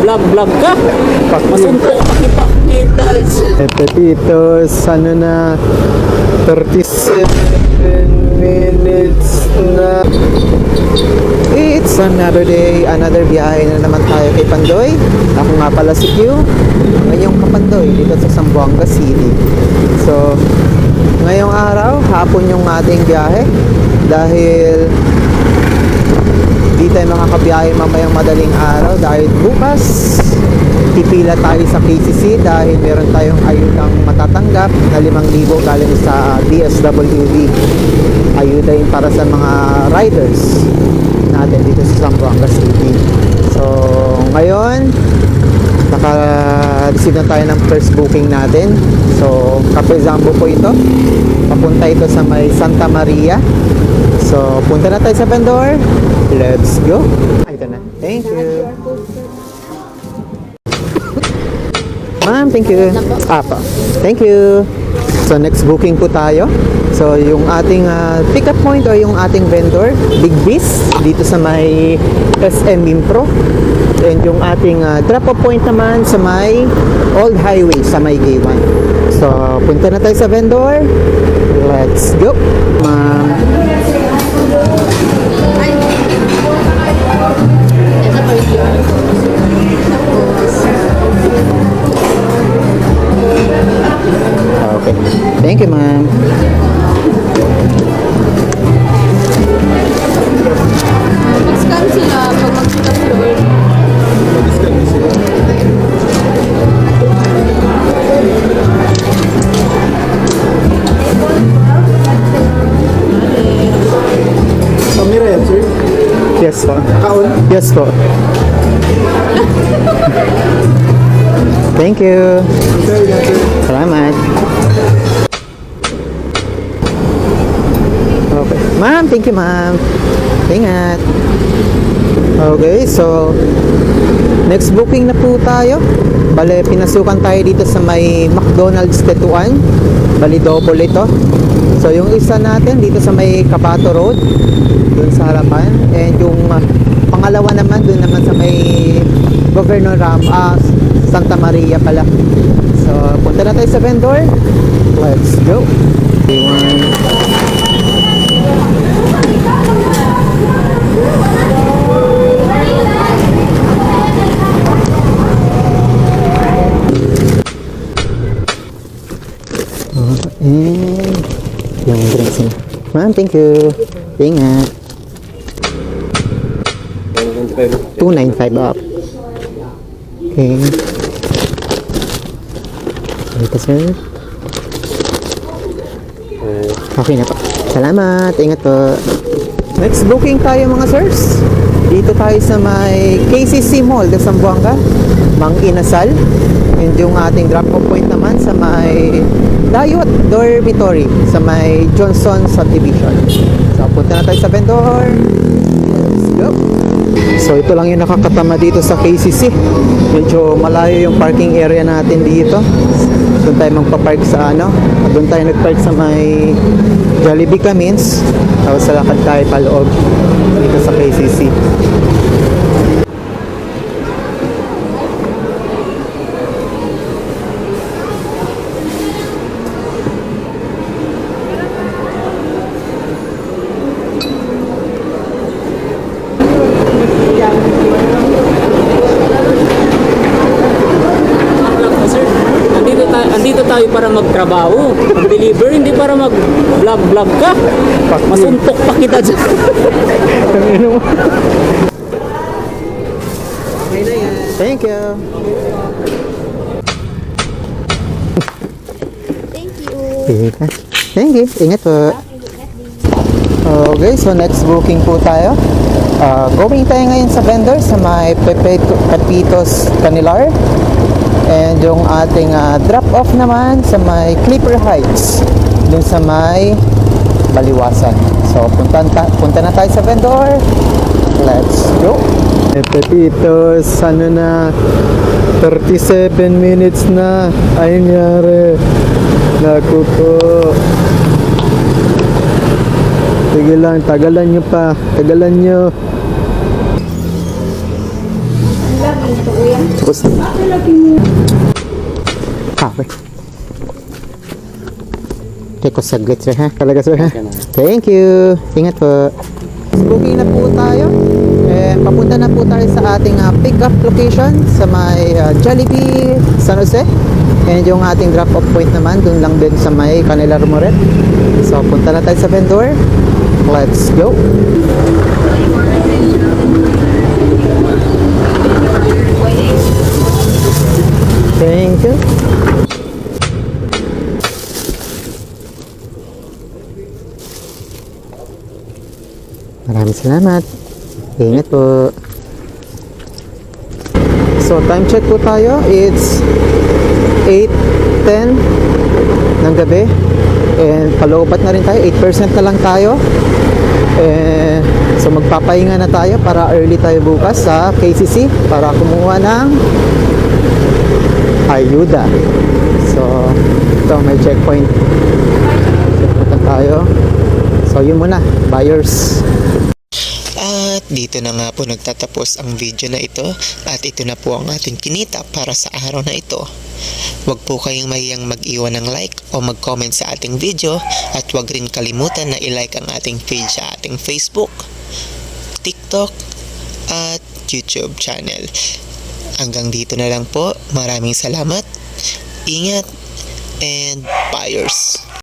mag-vlog ka. Masuntok pakipakitas. Pepitos, ano na, 37 minutes na. It's another day, another biyahe na naman tayo kay Pandoy. Ako nga pala si Q, ngayong Kapandoy dito sa Zamboanga City. So, ngayong araw, hapon yung ating biyahe dahil di tayo makakabiyahe mamayang madaling araw dahil bukas pipila tayo sa KCC dahil meron tayong ayudang matatanggap na 5,000 galing sa DSWD. Ayuda yun para sa mga riders natin dito sa Zamboanga City. So ngayon naka-receive na tayo ng first booking natin. So Cafe Zambo po ito, papunta ito sa may Santa Maria. So punta na tayo sa vendor. Let's go. Ito na. Thank you. Ma'am, thank you. Apa. Thank you. So next booking po tayo. So yung ating pick-up point o yung ating vendor, Big Beast, dito sa may SM Impro. And yung ating drop-off point naman sa may Old Highway, sa may Gaywan. So punta na tayo sa vendor. Let's go. Ma'am. Okay. Thank you, ma'am. Mag-scan sila pag mag-pick up floor. Kamera yan, sir? Yes po. Kaon? Yes po. Thank you. Salamat. Okay. Ma'am, thank you, ma'am. Ingat. Okay, so next booking na po tayo. Bale, pinasukan tayo dito sa may McDonald's Tetuan. Bali, double ito. So yung isa natin dito sa may Cabato Road, dun sa harapan. And yung pangalawa naman dun naman sa may Governor Santa Maria pala. So punta na tayo sa vendor. Let's go. And yung drinks niya. Ma'am, thank you. Ingat. 295 up. Okay. Ito, sir. Okay na po. Salamat. Ingat po. Next booking tayo mga sirs. Dito tayo sa may KCC Mall de Zamboanga, Mang Inasal. And yung ating drop-off point naman sa may Dayot Dormitory sa may Johnson Subdivision. So punta na tayo sa vendor. Let's go. So ito lang yung nakakatama dito sa KCC. Medyo malayo yung parking area natin dito. Doon tayo magpa-park sa doon tayo nag-park sa may Jollibee Camins. Tapos lakad tayo paloob dito sa KCC. Andito tayo para magtrabaho, mag-deliver, hindi para mag-vlog ka. Masuntok pa kita dyan. Thank you. Thank you. Thank you. Ingat po. Okay, so next booking po tayo. Going tayo ngayon sa vendor sa may Pepitos Canilar. And yung ating drop-off naman sa may Clipper Heights, dun sa may Baliwasan. So, punta na tayo sa vendor. Let's go. Pepitos, ano na, 37 minutes na. Ay, nangyari. Naku po. Sige lang, tagalan nyo pa. Tagalan nyo. Tapos na. Okay. Teko saglit sir ha. Talaga sir ha. Thank you. Ingat po. Booking na po tayo. Papunta na po tayo sa ating pick-up location sa may Jollibee San Jose. And yung ating drop-off point naman, dun lang din sa may Canela Rumoret. So, punta na tayo sa vendor. Let's go! Thank you. Maraming salamat. Ingat po. So, time check po tayo. It's 8:10 ng gabi. And paloopat na rin tayo. 8% na lang tayo. So, magpapahinga na tayo para early tayo bukas sa KCC para kumuha ng ayuda. So, ito may checkpoint. Checkpoint tayo. So, yun muna. Buyers. At dito na nga po nagtatapos ang video na ito at ito na po ang ating kinita para sa araw na ito. Huwag po kayong mahiyang mag-iwan ng like o mag-comment sa ating video at huwag rin kalimutan na i-like ang ating page sa ating Facebook, TikTok at YouTube channel. Hanggang dito na lang po. Maraming salamat. Ingat and buyers.